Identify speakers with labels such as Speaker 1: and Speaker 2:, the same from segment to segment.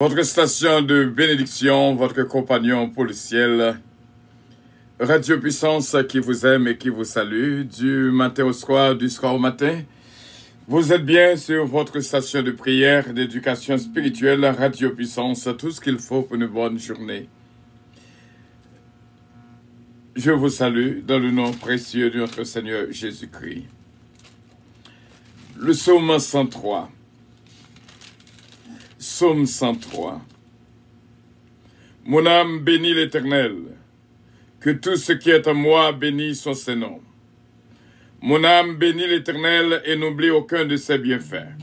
Speaker 1: Votre station de bénédiction, votre compagnon pour le ciel, Radio Puissance qui vous aime et qui vous salue, du matin au soir, du soir au matin. Vous êtes bien sur votre station de prière, d'éducation spirituelle, Radio Puissance, tout ce qu'il faut pour une bonne journée. Je vous salue dans le nom précieux de notre Seigneur Jésus-Christ. Le psaume 103. Psaume 103. Mon âme bénit l'Éternel, que tout ce qui est en moi bénisse son Saint-Nom. Mon âme bénit l'Éternel et n'oublie aucun de ses bienfaits.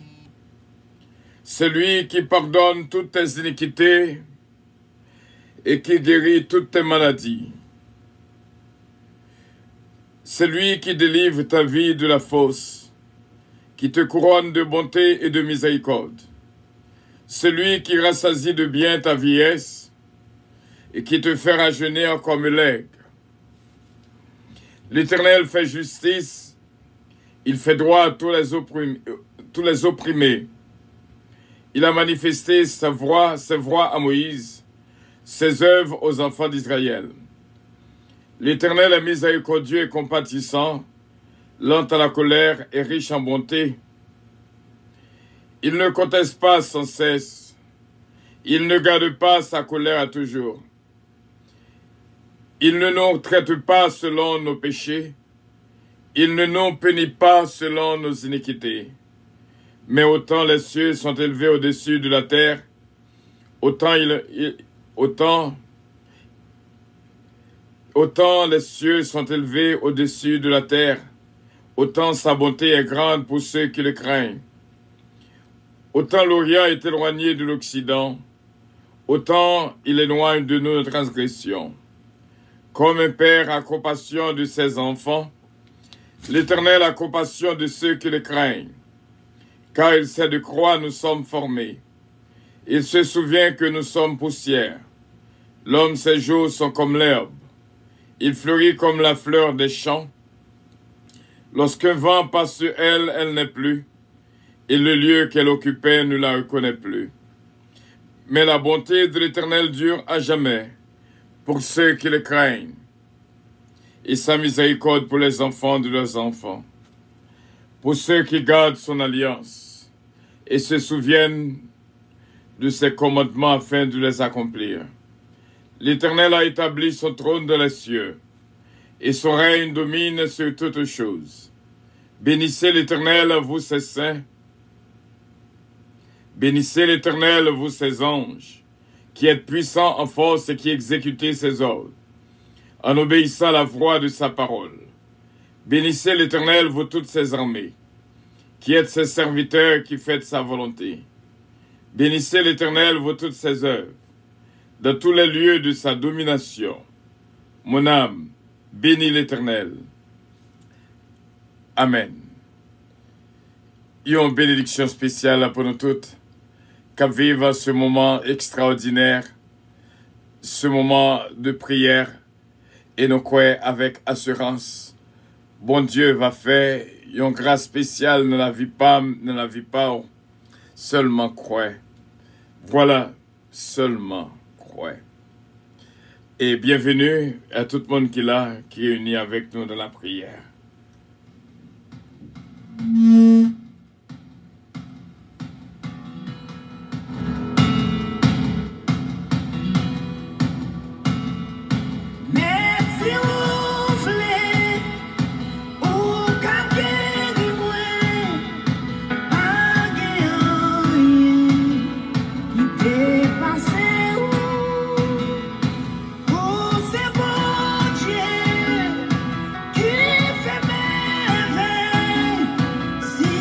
Speaker 1: Celui qui pardonne toutes tes iniquités et qui guérit toutes tes maladies. Celui qui délivre ta vie de la fosse, qui te couronne de bonté et de miséricorde. Celui qui rassasie de bien ta vieillesse et qui te fait rajeunir comme l'aigle. L'Éternel fait justice, il fait droit à tous les opprimés. Il a manifesté ses voix à Moïse, ses œuvres aux enfants d'Israël. L'Éternel est miséricordieux et compatissant, lent à la colère et riche en bonté. Il ne conteste pas sans cesse. Il ne garde pas sa colère à toujours. Il ne nous traite pas selon nos péchés. Il ne nous punit pas selon nos iniquités. Mais autant les cieux sont élevés au-dessus de la terre, autant les cieux sont élevés au-dessus de la terre, autant sa bonté est grande pour ceux qui le craignent. Autant l'Orient est éloigné de l'Occident, autant il éloigne de nous nos transgressions. Comme un père a compassion de ses enfants, l'Éternel a compassion de ceux qui le craignent. Car il sait de quoi nous sommes formés. Il se souvient que nous sommes poussière. L'homme, ses jours sont comme l'herbe. Il fleurit comme la fleur des champs. Lorsqu'un vent passe sur elle, elle n'est plus. Et le lieu qu'elle occupait ne la reconnaît plus. Mais la bonté de l'Éternel dure à jamais, pour ceux qui le craignent, et sa miséricorde pour les enfants de leurs enfants, pour ceux qui gardent son alliance, et se souviennent de ses commandements afin de les accomplir. L'Éternel a établi son trône dans les cieux, et son règne domine sur toutes choses. Bénissez l'Éternel, vous ses saints. Bénissez l'Éternel, vous ses anges, qui êtes puissants en force et qui exécutez ses ordres, en obéissant à la voix de sa parole. Bénissez l'Éternel, vous toutes ses armées, qui êtes ses serviteurs, qui faites sa volonté. Bénissez l'Éternel, vous toutes ses œuvres, dans tous les lieux de sa domination. Mon âme, bénis l'Éternel. Amen. Et une bénédiction spéciale pour nous toutes, qu'à vivre ce moment extraordinaire, ce moment de prière, et nous croyons avec assurance. Bon Dieu va faire une grâce spéciale dans la vie pas, seulement croire. Voilà, seulement croire. Et bienvenue à tout le monde qui est là, qui est uni avec nous dans la prière.
Speaker 2: Si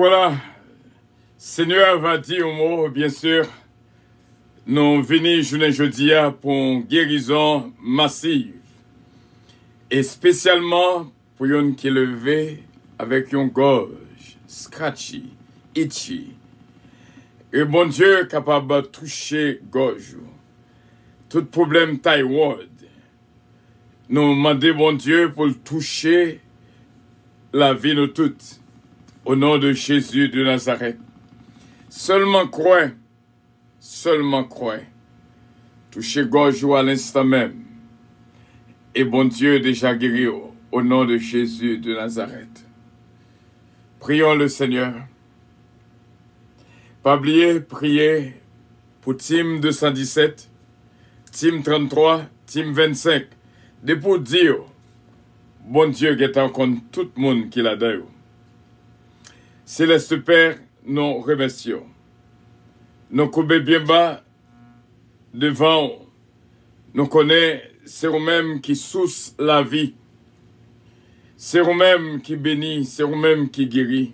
Speaker 1: Voilà, Seigneur va dire un mot, bien sûr. Nous venons jeudi pour une guérison massive. Et spécialement pour une qui est levée avec une gorge, scratchy, itchy. Et bon Dieu capable de toucher gorge. Tout problème thyroid. Nous demandons bon Dieu pour toucher la vie de toutes. Au nom de Jésus de Nazareth. Seulement crois. Seulement crois. Touchez gorge à l'instant même. Et bon Dieu déjà guéri au nom de Jésus de Nazareth. Prions le Seigneur. Pas oublier, prier pour Team 217, Team 33, Team 25. De pour dire, bon Dieu qui est en compte tout le monde qui l'a donné. Céleste Père, nous remercions. Nous coupons bien bas devant. Nous connaissons, c'est vous-même qui source la vie. C'est vous-même qui bénit, c'est vous-même qui guérit.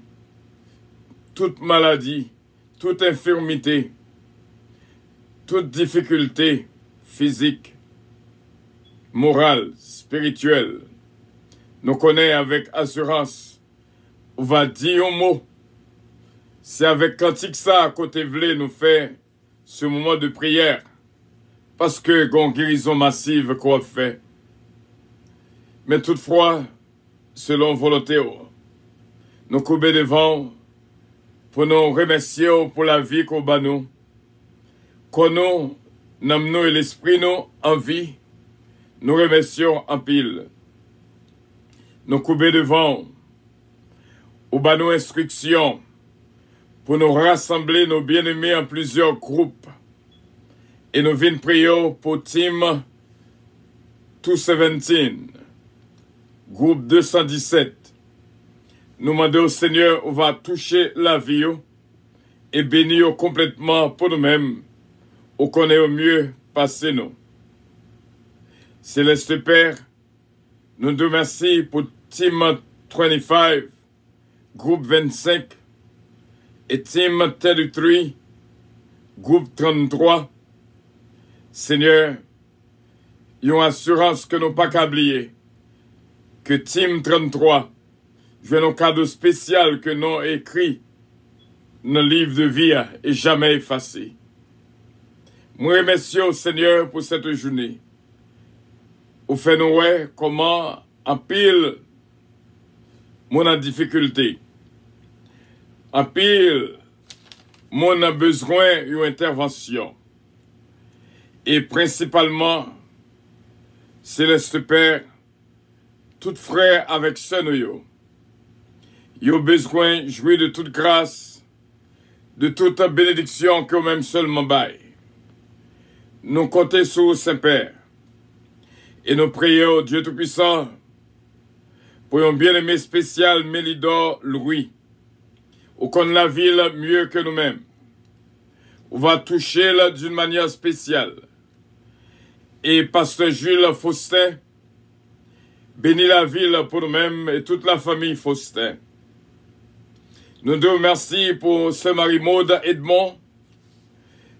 Speaker 1: Toute maladie, toute infirmité, toute difficulté physique, morale, spirituelle, nous connaissons avec assurance. On va dire un mot. C'est avec cantique ça à côté vlé nous fait ce moment de prière. Parce que une guérison massive qu'on fait. Mais toutefois, selon volonté, nous coupons devant pour nous remercier pour la vie qu'on bat nous. Qu'on nous, nous et l'esprit nous en vie. Nous remercions en pile. Nous coupons devant ou bat nos instructions pour nous rassembler nos bien-aimés en plusieurs groupes. Et nous venons prier pour Team 217, groupe 217. Nous demandons au Seigneur, on va toucher la vie et bénir complètement pour nous-mêmes, on connaît au mieux passer nous. Céleste Père, nous te remercions pour Team 25, groupe 25, et Team 33, groupe 33. Seigneur, il y a une assurance que nous pas qu'à oublier, que Team 33, je veux un cadeau spécial que nous écrit dans le livre de vie et jamais effacé. Moi remercie au Seigneur pour cette journée. Vous faites nous voir comment en pile mon a difficulté. En pile mon a besoin d'une intervention. Et principalement, Céleste Père, tout frère avec son ils ont besoin de jouir de toute grâce, de toute bénédiction que même seulement bail. Nous comptons sur Saint-Père et nous prions Dieu Tout-Puissant pour un bien-aimé spécial Mélidor Louis, ou qu'on la ville mieux que nous-mêmes. On va toucher là d'une manière spéciale. Et Pasteur Jules Faustin, bénis la ville pour nous-mêmes et toute la famille Faustin. Nous te remercions pour ce Marie-Maude Edmond.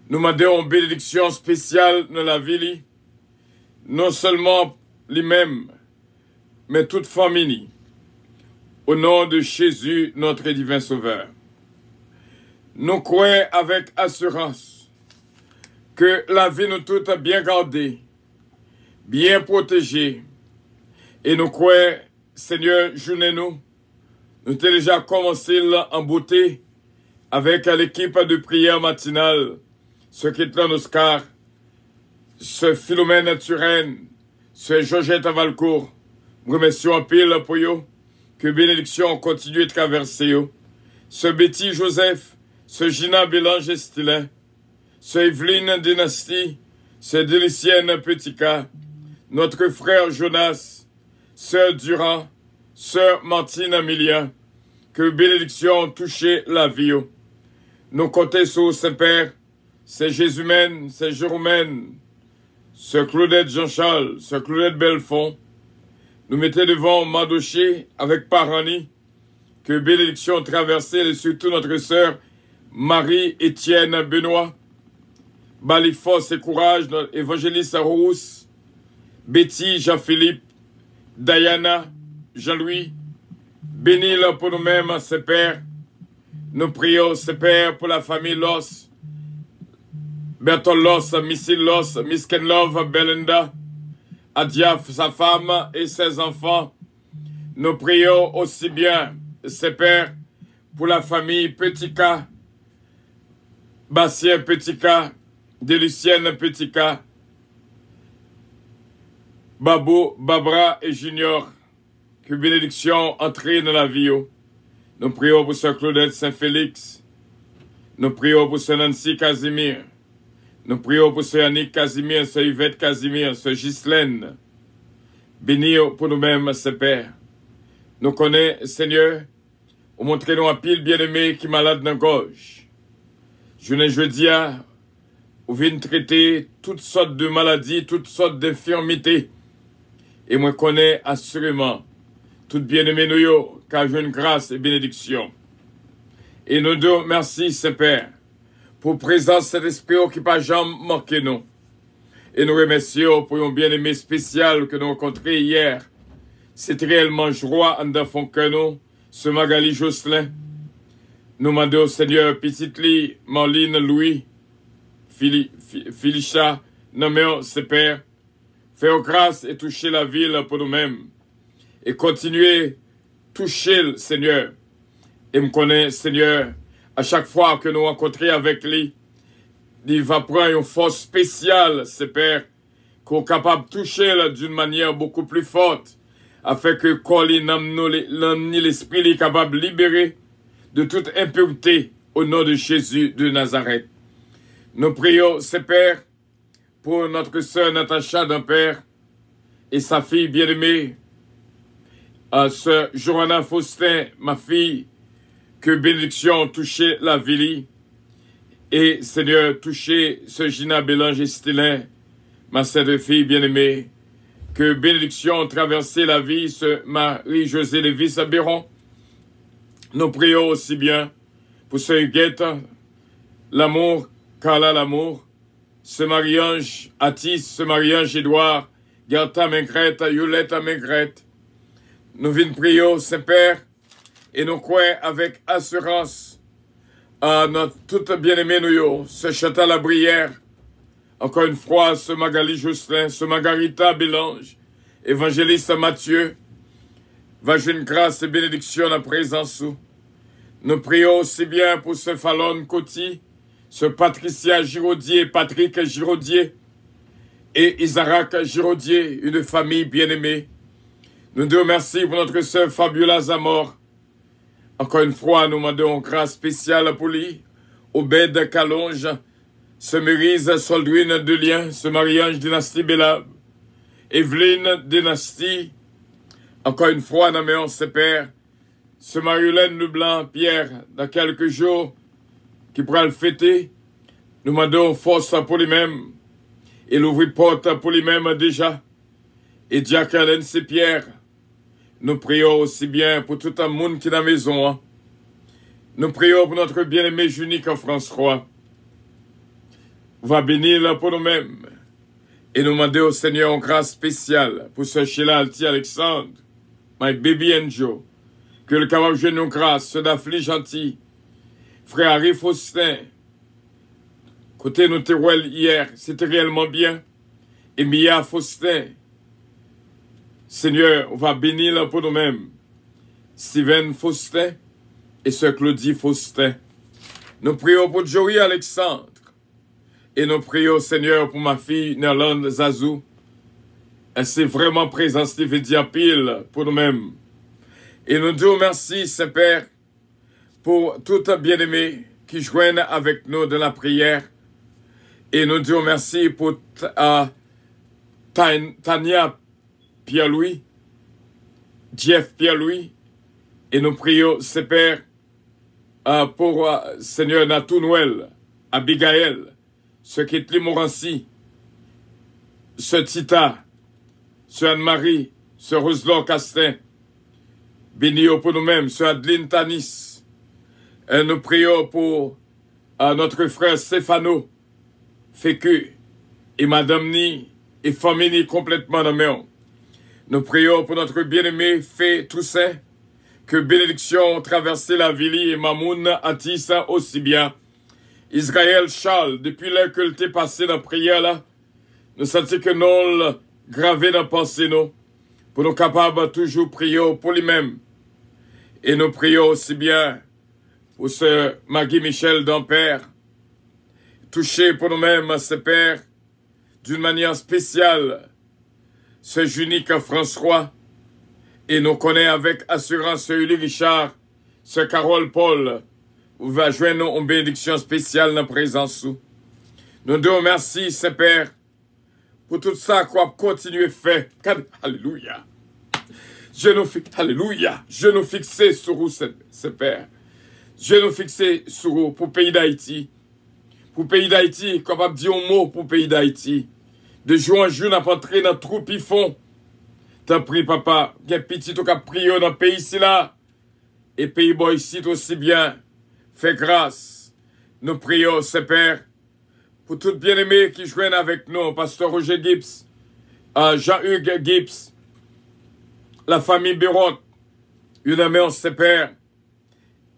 Speaker 1: Nous demandons une bénédiction spéciale dans la ville. Non seulement lui-même, mais toute famille. Au nom de Jésus, notre divin Sauveur. Nous croyons avec assurance que la vie nous toute bien gardée, bien protégée. Et nous croyons, Seigneur, journez-nous. Nous avons déjà commencé en beauté avec l'équipe de prière matinale, ce qui est là, Oscar, ce Philomène Turenne, ce Georgette Avalcourt. Nous remercions en pile pour eux, que bénédiction continue de traverser eux. Ce Betty Joseph, ce Gina Bélange Estilin, ce Evelyne Dynastie, ce Délicienne Petica, notre frère Jonas, sœur Durand, sœur Martine Amelia, que bénédiction touche la vie. Nous comptons sur Saint-Père, c'est Jésus-mène, c'est Jérôme, ce Claudette Jean-Charles, ce Claudette Belfond. Nous mettons devant Madoché avec Parani, que bénédiction traversée, et surtout notre sœur Marie-Étienne Benoît, Bali force et courage, notre évangéliste Rousse, Betty, Jean-Philippe, Diana, Jean-Louis, bénis-le pour nous-mêmes, ses pères. Nous prions, ses pères, pour la famille Loss, Bertol Loss, Missy Loss, Miss Kenlove, Belinda, Adiaf, sa femme et ses enfants. Nous prions aussi bien, ses pères, pour la famille Petika, Bastien Petika, Délucienne Petika, Babou, Babra et Junior. Que bénédiction entre dans la vie. Nous prions pour Sœur Claudette Saint-Félix. Nous prions pour Sœur Nancy Casimir. Nous prions pour Sœur Annick Casimir, Sœur Yvette Casimir, Sœur Ghislaine. Bénis pour nous-mêmes, ses pères. Nous connaissons, Seigneur, ou montrez-nous un pile bien-aimé qui est malade dans la gorge. Je ne jeudi à, ou vient traiter toutes sortes de maladies, toutes sortes d'infirmités. Et moi connais assurément tout bien-aimé nous, car j'ai une grâce et bénédiction. Et nous deux, merci, Saint-Père, pour présence de cet esprit qui n'a pas jamais manqué nous. Et nous remercions pour un bien-aimé spécial que nous avons rencontré hier. C'est réellement joie en d'enfant que nous, ce Magali Jocelyn. Nous demandons au Seigneur, petite Lee, Marlene, Louis, Felicia, nommons ses pères, faire grâce et toucher la ville pour nous-mêmes. Et continuer toucher le Seigneur. Et me connaît, Seigneur, à chaque fois que nous rencontrons avec lui, il va prendre une force spéciale, ses pères, qu'on est capable de toucher d'une manière beaucoup plus forte, afin que l'esprit est capable de libérer de toute impureté au nom de Jésus de Nazareth. Nous prions, ses pères, pour notre sœur Natacha d'un père et sa fille bien-aimée, sœur Johanna Faustin, ma fille, que bénédiction toucher la vie. Et Seigneur, toucher ce Gina Bélange et Stélin, ma sœur de fille bien-aimée. Que bénédiction traverser la vie, ce Marie-Josée Lévis à Béron. Nous prions aussi bien pour ce Huguette, l'amour, Carla l'amour, ce Marie-Ange Atis, ce Marie-Ange Édouard, Gerta Mengrette, Yolette Mengrette. Nous venons prier, Saint-Père, et nous croyons avec assurance à notre toute bien-aimé nous, ce Châtel la Brière, encore une fois, ce Magali Jocelyn, ce Margarita Bélange, évangéliste Mathieu, va jouer une grâce et bénédiction à présence. Nous prions aussi bien pour ce Fallon Coty, ce Patricia Giraudier, Patrick Giraudier et Isaac Giraudier, une famille bien-aimée. Nous te remercions pour notre sœur Fabiola Zamor. Encore une fois, nous demandons grâce spéciale pour lui. Obed Calonge, ce Mérise Soldwine de Lien, ce Marie-Ange Dynastie Bellab, Evelyne Dynastie. Encore une fois, nous demandons ses pères. Ce Marie-Hélène Leblanc, Pierre, dans quelques jours, qui pourra le fêter. Nous demandons force pour lui-même. Et l'ouvrir porte pour lui-même déjà. Et Jacqueline, c'est Pierre. Nous prions aussi bien pour tout un monde qui est dans la maison. Hein. Nous prions pour notre bien-aimé Junique François. Va bénir pour nous-mêmes. Et nous demander au Seigneur une grâce spéciale pour ce Sheila Alti Alexandre, my baby angel. Que le capable de nous grâce, ce d'affli gentil. Frère Harry Faustin. Côté nous Terouel hier, c'était réellement bien. Et Mia Faustin. Seigneur, on va bénir pour nous-mêmes. Steven Faustin et Sœur Claudie Faustin. Nous prions pour Joey Alexandre. Et nous prions, Seigneur, pour ma fille Nerlande Zazou. Elle s'est vraiment présente, Steve Diapil, pour nous-mêmes. Et nous disons merci, Saint-Père, pour tout bien-aimé qui joignent avec nous de la prière. Et nous disons merci pour Tania Pierre-Louis, Jeff Pierre-Louis, et nous prions, Saint-Père, pour Seigneur Natou Noël, Abigail, ce qui est Morancy, ce Tita, ce Anne-Marie, ce Roselot Castin, Bénis pour nous-mêmes, Sœur Adeline Tanis. Nous prions pour notre frère Stéphano, Fécu, et Madame Ni, et famille complètement dans main. Nous prions pour notre bien-aimé Fé Toussaint, que bénédiction traverse la ville et Mamoun Atissa aussi bien. Israël Charles, depuis l'heure que t'es passé dans la prière là, nous sentons que nous gravé dans la pensée nous, pour nous capables toujours prier pour lui-même. Et nous prions aussi bien pour ce Maggie Michel d'Ampère, touché pour nous-mêmes, ce Père, d'une manière spéciale, ce Junique François, et nous connaît avec assurance ce Uli Richard, ce Carole Paul, où va joindre une bénédiction spéciale dans la présence. Nous te remercions, ce Père, pour tout ça qu'on continue à faire. Alléluia. Alléluia. Je nous fixer sur vous, ce Père. Je nous fixer sur vous pour le pays d'Haïti. Pour le pays d'Haïti, capable de dire un mot pour le pays d'Haïti. De jour en jour, n'a pas entré dans le trou pifon. T'as pris, papa, qu'il y a petit qui a prié dans le pays ici là. Et pays boy ici aussi bien. Fais grâce. Nous prions, ce Père, pour tout bien-aimé qui joignent avec nous, Pasteur Roger Gibbs, Jean-Hugues Gibbs, la famille Bérotte, une amie, ce Père.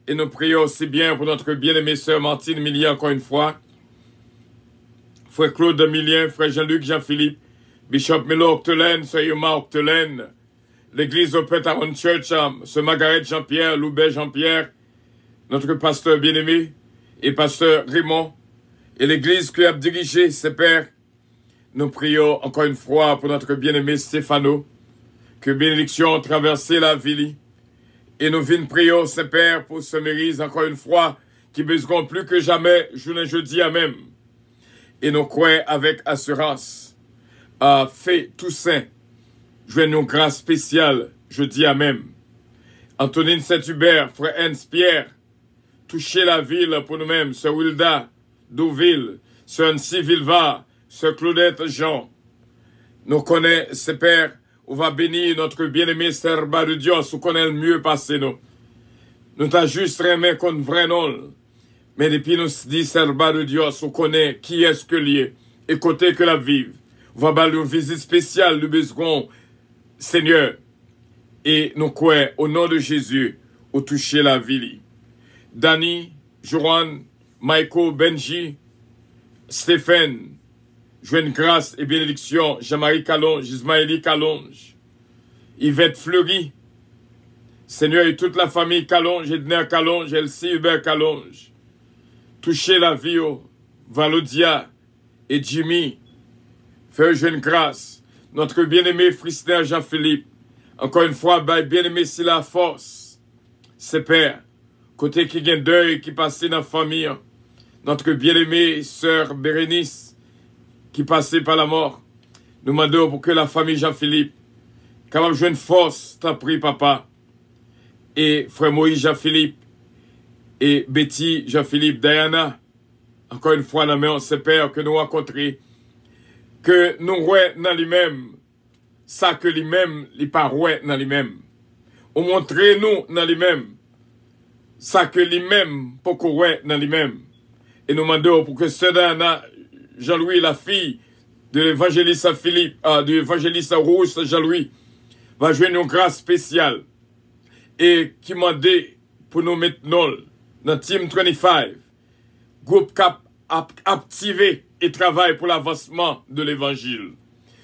Speaker 1: Et nous prions aussi bien pour notre bien-aimée sœur Martine Millien, encore une fois. Frère Claude Millien, frère Jean-Luc Jean-Philippe, Bishop Melo Octelaine, sœur Yoma Octelaine, l'église Open Taron Church, sœur Margaret Jean-Pierre, Loubet Jean-Pierre, notre pasteur bien-aimé, et pasteur Raymond, et l'église qui a dirigé ses pères. Nous prions encore une fois pour notre bien-aimé Stéphano, que bénédiction traverse la ville. Et nous venons prier, ses pères, pour ce mérite encore une fois, qui besoin plus que jamais, jeudi à même. Et nous croyons avec assurance, fait Toussaint, jouez nous grâce spéciale, jeudi à même. Antonine Saint-Hubert, frère Hans Pierre, toucher la ville pour nous-mêmes, sœur Wilda, Douville, sœur Nancy Vilva, sœur Claudette Jean. Nous connaissons, ces pères, on va bénir notre bien-aimé Serba de Dieu, on connaît le mieux passé nous. Nous t'as juste remis comme vrai nom. Mais depuis nous dit Serba de Dieu, on connaît qui est-ce que lié, et côté que la vive. On va faire une visite spéciale de besoin, Seigneur. Et nous croyons, au nom de Jésus, au toucher la ville. Danny, Joran, Michael, Benji, Stéphane, Joanne Grâce et bénédiction, Jean-Marie Calonge, Ismaëli Calonge, Yvette Fleury, Seigneur et toute la famille Calonge, Edner Calonge, Elsie Hubert Calonge, toucher la vie, Valodia et Jimmy, fais Joanne Grâce, notre bien-aimé Frister Jean-Philippe, encore une fois, bien-aimé c'est la force, ses pères, côté qui gagne deuil, qui passait dans la famille, notre bien-aimée sœur Bérénice, qui passait par la mort. Nous demandons pour que la famille Jean-Philippe, capable de jouer une force, t'as pris papa. Et frère Moïse Jean-Philippe, et Betty Jean-Philippe, Diana, encore une fois, la main, ses pères que nous rencontrons, que nous ouais dans lui-même, ça que lui-même, les pas ouais dans lui-même. Ou montrer nous dans lui-même, ça que lui-même, pour qu'on ouais dans lui-même. Et nous demandons pour que ce Diana, Jean-Louis, la fille de l'évangéliste Philippe, de l'évangéliste Rousse Jean-Louis, va jouer une grâce spéciale et qui m'a dit pour nous mettre dans Team 25, groupe cap activé et travaille pour l'avancement de l'évangile.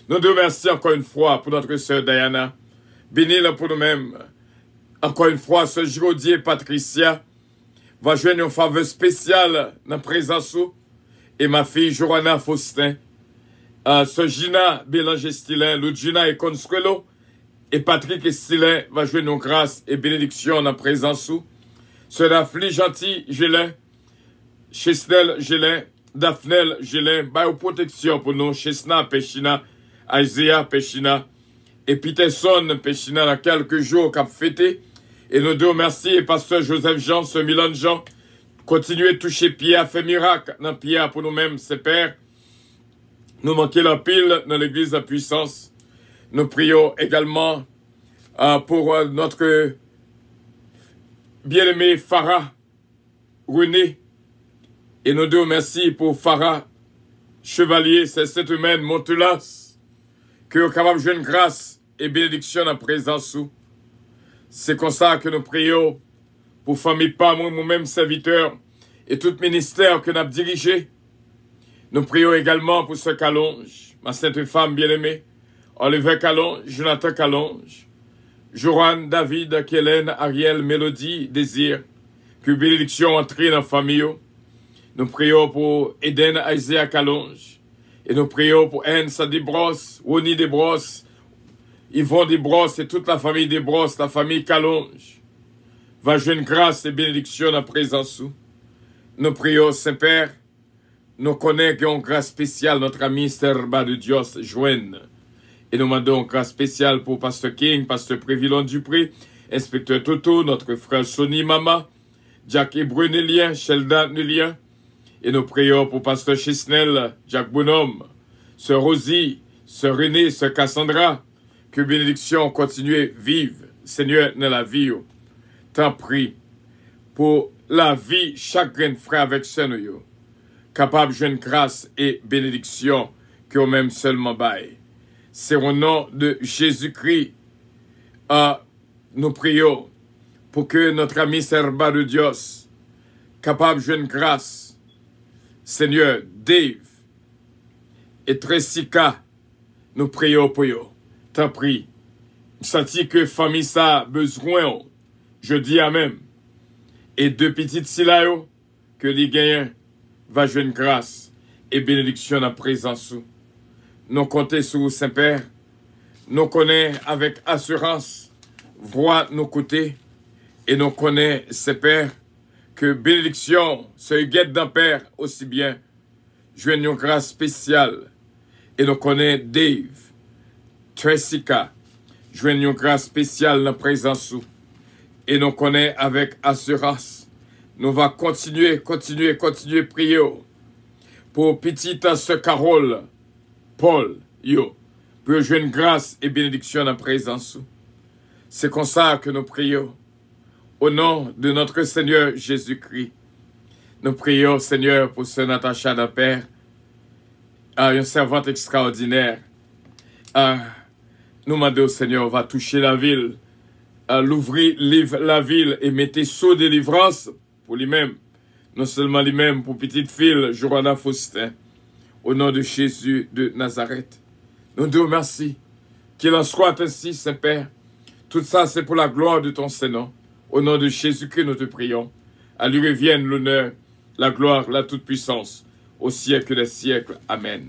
Speaker 1: Nous te remercions encore une fois pour notre sœur Diana. Bénis-la pour nous-mêmes. Encore une fois, ce Giraudier Patricia va jouer une faveur spéciale dans la présence. Et ma fille Joanna Faustin, ce Gina Bélanger-Stilin, l'autre Gina et Consuelo, et Patrick Stilin va jouer nos grâces et bénédictions en présence. Ce Daphne Gentil Gélin, Chesnel Gélin, Daphnel Gélin, bail protection pour nous, Chesna Péchina, Isaiah Péchina, et Peterson Péchina dans quelques jours qu'a fêté. Et nous deux merci, et pasteur Joseph Jean, ce Milan Jean, continuez de toucher Pierre, fait miracle dans Pierre pour nous-mêmes, ses pères. Nous manquons la pile dans l'église de la puissance. Nous prions également pour notre bien-aimé Farah, René, et nous deux merci pour Farah, Chevalier, c'est cette humaine Montelas, que vous êtes capable de jouer une grâce et bénédiction en présence sous. C'est comme ça que nous prions pour famille pas moi-même serviteur et tout ministère que nous avons dirigé. Nous prions également pour ce Calonge, ma sainte femme bien-aimée, Oliver Calonge, Jonathan Calonge, Joran, David, Kellen, Ariel, Mélodie, Désir, que bénédiction entre dans la famille. Nous prions pour Eden, Isaiah Calonge, et nous prions pour Anne Desbrosses, Ronnie Desbrosses, Yvon Desbrosses et toute la famille Desbrosses, la famille Calonge. Va jouer une grâce et bénédiction en présence. Nous prions, Saint-Père, nous connaissons une grâce spéciale, notre ami Serba de Dios, Joanne. Et nous demandons une grâce spéciale pour Pasteur King, Pasteur Prévilon Dupré, Inspecteur Toto, notre frère Sonny Mama, Jack Brunelien, Sheldon Nulien. Et nous prions pour Pasteur Chisnel, Jack Bonhomme, Sœur Rosie, Sœur René, Sœur Cassandra. Que bénédiction continue vive, Seigneur, dans la vie. T'en prie pour la vie, chacun frère avec Seigneur, capable de jouer une grâce et bénédiction que vous-même seulement bail. C'est au nom de Jésus-Christ, nous prions pour que notre ami Serba de Dios, capable de jouer une grâce, Seigneur, Dave et Tressika, nous prions pour eux. T'en prie, senti que famille ça a besoin, je dis Amen. Et deux petites silayo, que les gagnants va jouer une grâce et bénédiction en présence. Nous comptons sur Saint-Père, nous connaissons avec assurance, voix nos côtés, et nous connaissons, Saint-Père, que bénédiction se guette d'un Père aussi bien, jouer une grâce spéciale, et nous connaissons Dave, Tressika, jouer une grâce spéciale en présence. Et nous connaissons avec assurance. Nous va continuer prier pour petite sœur Carole, Paul, pour jouer une grâce et bénédiction en présence. C'est comme ça que nous prions. Au nom de notre Seigneur Jésus-Christ, nous prions, Seigneur, pour sœur Natacha d'un Père, une servante extraordinaire. Nous demandons, Seigneur, va toucher la ville, l'ouvrir la ville et mettez sous délivrance pour lui-même. Non seulement lui-même, pour petite fille, Johanna Faustin, au nom de Jésus de Nazareth. Nous te remercions. Qu'il en soit ainsi, Saint-Père. Tout ça, c'est pour la gloire de ton Saint-Nom. Au nom de Jésus-Christ, nous te prions. À lui revienne l'honneur, la gloire, la toute-puissance, au siècle des siècles. Amen.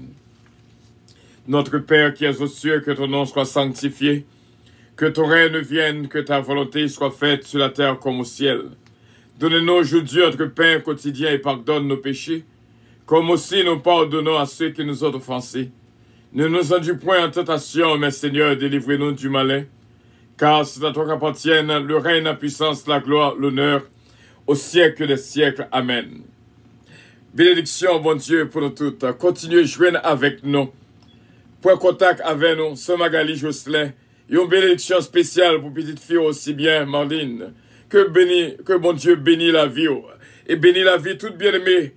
Speaker 1: Notre Père qui es aux cieux, que ton nom soit sanctifié, que ton règne vienne, que ta volonté soit faite sur la terre comme au ciel. Donne-nous aujourd'hui notre pain quotidien et pardonne nos péchés, comme aussi nous pardonnons à ceux qui nous ont offensés. Ne nous induis point en tentation, mais Seigneur, délivrez-nous du malin, car c'est à toi qu'appartiennent le règne, la puissance, la gloire, l'honneur, au siècle des siècles. Amen. Bénédiction, bon Dieu, pour nous toutes. Continuez à jouer avec nous. Point contact avec nous, ce Magali Jocelyn. Et une bénédiction spéciale pour petite fille aussi bien, Marlene. Que bon Dieu bénisse la vie. Et bénisse la vie toute bien-aimée.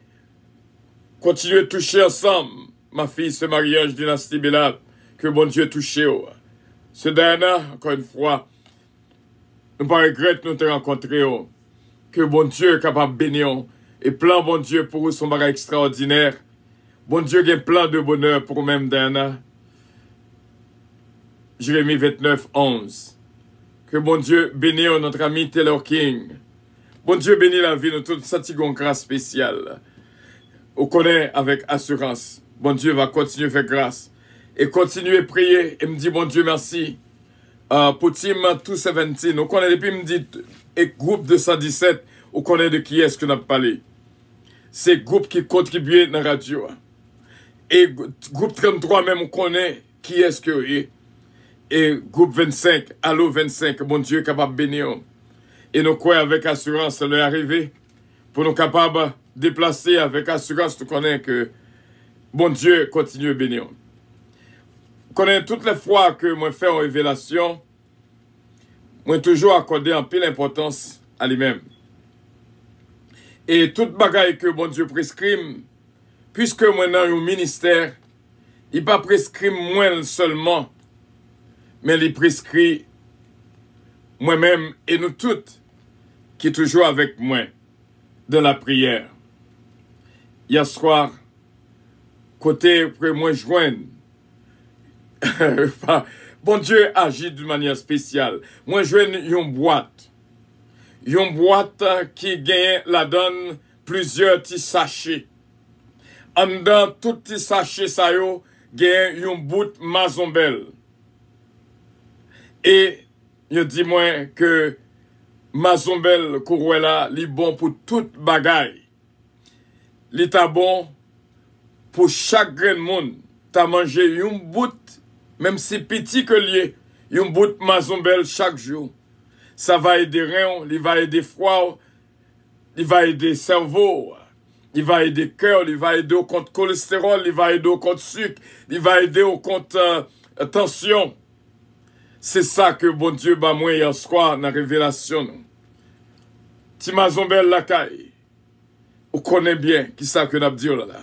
Speaker 1: Continuez de toucher ensemble, ma fille, ce mariage dynastie Bélal. Que bon Dieu touche. Ce Diana, encore une fois, nous ne regrettons pas nous te rencontrer. Que bon Dieu est capable de bénir. Et plein bon Dieu pour vous, son mariage extraordinaire. Bon Dieu a plein de bonheur pour vous-même, Diana. Jérémie 29, 11. Que bon Dieu bénisse notre ami Taylor King. Bon Dieu bénisse la vie de toute cette grâce spéciale. On connaît avec assurance. Bon Dieu va continuer à faire grâce. Et continuer à prier. Et me dit, bon Dieu, merci. Pour Team 217, on connaît depuis, me dit, et groupe 217, on connaît de qui est-ce qu'on a parlé. C'est groupe qui contribue dans la radio. Et groupe 33 même, on connaît qui est-ce que est. Et groupe 25, Allo 25, bon Dieu capable de bénir. Et nous croyons avec assurance leur arriver. Pour nous capables de déplacer avec assurance, nous connaissons que bon Dieu continue à bénir. Nous connaissons toutes les fois que moi fais une révélation, moi toujours accordé en pile importance à lui-même. Et toute bagaille que bon Dieu prescrit, puisque moi dans un ministère, il pas prescrit moi seulement, mais il prescrit moi-même et nous toutes qui est toujours avec moi dans la prière. Hier soir, côté que moi joigne, bon Dieu agit d'une manière spéciale. Moi joigne une boîte. Une boîte qui gagne la donne plusieurs petits sachets. En dedans, tout petit sachet ça yo, gagne un bout mazombel. Et je dis moi que mazombel Kourouela, li bon pour toute bagaille. Li ta bon pour chaque grain de monde. Ta mangé un bout, même si petit que lié, un bout mazombel chaque jour. Ça va aider reins, il va aider foie, il va aider cerveau, il va aider cœur, il va aider au compte cholestérol, il va aider au compte sucre, il va aider au compte tension. C'est ça que bon Dieu ba moi hier soir dans la révélation. Ti mazombel la caille. Ou connaît bien qui ça que n'a dit là.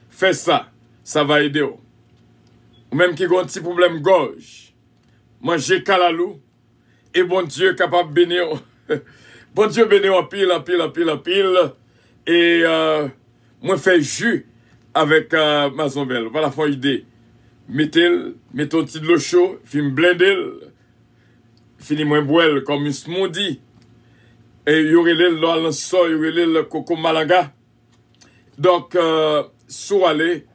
Speaker 1: Fais ça, ça va aider. Ou même qui a un petit problème gorge. Manger calalou. Et bon Dieu capable de bénir. Bon Dieu bénir en pile, en pile, en pile, en pile. Et moi fais jus avec mazombel. Voilà la idée. Mettez un petit de l'eau chaud, fin blender, fini moins boire comme un smoothie. Et y aurait le sol, y aurait le coco malanga. Donc, soit aller,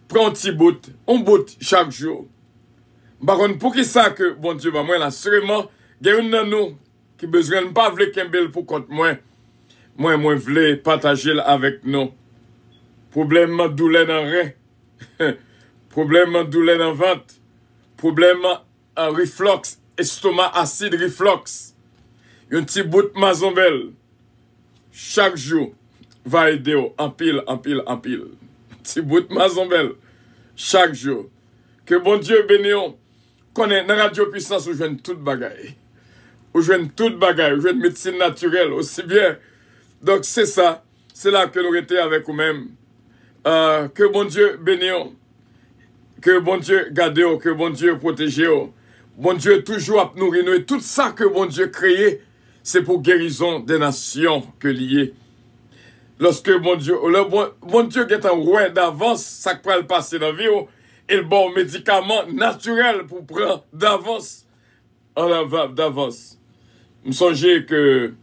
Speaker 1: prends un petit bout, un bout chaque jour. Par contre, pour qui ça que, bon Dieu, bah, moi, là, sûrement, il y a une de nous qui besoin de pas vle kembel pour contre moi. Moi, vle partager avec nous. Problème douleur dans rein. Problème douleur dans ventre. Problème reflux, estomac acide reflux. Un petit bout de mazombel. Chaque jour va aider en pile, en pile, en pile. Petit bout de mazombel. Chaque jour. Que bon Dieu bénisse. Connaît dans Radio Puissance où je viens toute bagaille. Où je viens toute bagaille. Où je viens médecine naturelle aussi bien. Donc c'est ça. C'est là que nous étions avec nous-mêmes. Que bon Dieu bénisse. Que bon Dieu garde. Que bon Dieu protège. Bon Dieu toujours à nourrir nous. Et tout ça que bon Dieu créé, c'est pour guérison des nations que lié. Lorsque bon Dieu est un roi d'avance, ça peut le passer dans la vie. Et le bon médicament naturel pour prendre d'avance. D'avance. Je me songeais que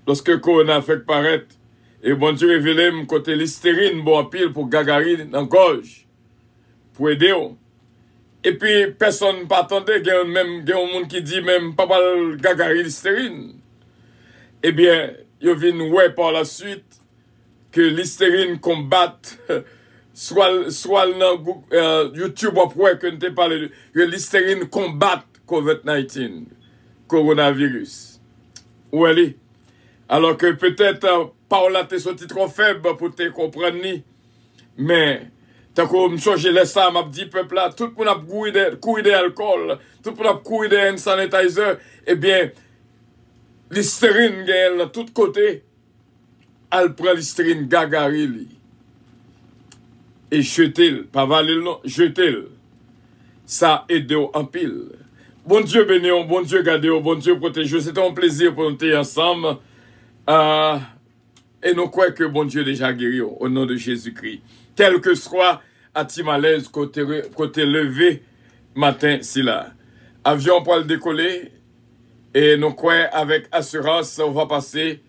Speaker 1: lorsque Corona fait paraître, et bon Dieu révélé mon côté l'hystérine, bon pile pour gagarer dans la gorge. Pour aider. Et puis, personne ne m'attendait, il y a un monde qui dit même pas mal gagarer l'hystérine. Eh bien, il vient ouais par la suite que l'hystérine combatte. Soit dans YouTube après que nous t'ai parlé que l'hystérine combat COVID-19, coronavirus. Où elle est? Alors que peut-être Paola t'es sorti trop faible pour te comprendre ni. Mais tant que je laisse ça, m'a dit peuple là, tout le monde a couillé d'alcool, tout le monde a couillé de hand sanitizer, eh bien, l'hystérine gagne de tous côtés. Elle prend l'hystérine gagarili. Et jetez-le, pas valer non, jetez-le. Ça aide en pile. Bon Dieu béni, bon Dieu garde, bon Dieu protège. C'était un plaisir pour nous être ensemble. Et nous croyons que bon Dieu déjà guéri au nom de Jésus-Christ. Quel que soit à Timalaise côté levé matin, si là. Avion pour le décoller. Et nous croyons avec assurance, on va passer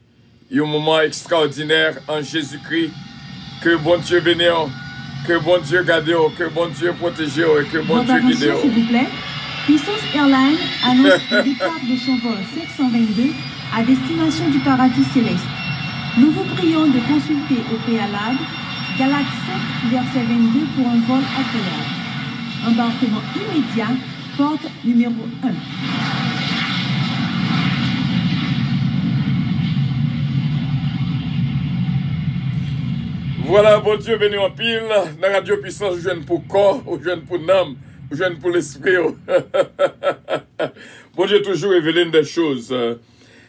Speaker 1: un moment extraordinaire en Jésus-Christ. Que bon Dieu bénisse. Que bon Dieu garde, que bon Dieu protège et que bon Dieu guide.
Speaker 2: S'il vous plaît. Puissance Airlines annonce le départ de son vol 722 à destination du paradis céleste. Nous vous prions de consulter au préalable Galates 7, verset 22 pour un vol agréable. Embarquement immédiat, porte numéro 1.
Speaker 1: Voilà, bon Dieu béni en pile, la radio puissance, je viens pour corps, je viens pour l'âme, je viens pour l'esprit. Bon Dieu toujours révélé des choses.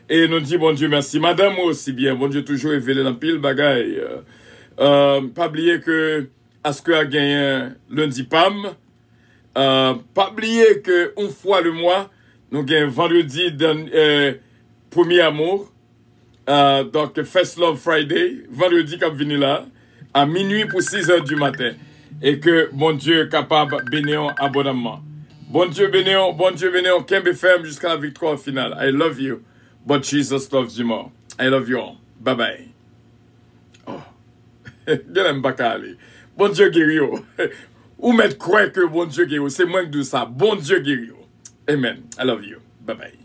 Speaker 1: Et nous dit, bon Dieu, merci. Madame aussi bien. Bon Dieu, toujours révélé dans pile bagaille. Pas oublier que, à ce que a gagné lundi PAM, pas oublier que, une fois le mois, nous gagnons vendredi, premier amour. Donc, First Love Friday, vendredi, qui venu là, à minuit pour 6 heures du matin. Et que, bon Dieu, est capable de bénir abondamment. Bon Dieu bénir, Kembe ferme jusqu'à la victoire finale. I love you, but Jesus loves you more. I love you all. Bye bye. Oh, j'aime pas aller. Bon Dieu guéri. Ou mettre croire que bon Dieu guéri. C'est moins que de ça. Bon Dieu guéri. Amen. I love you. Bye bye.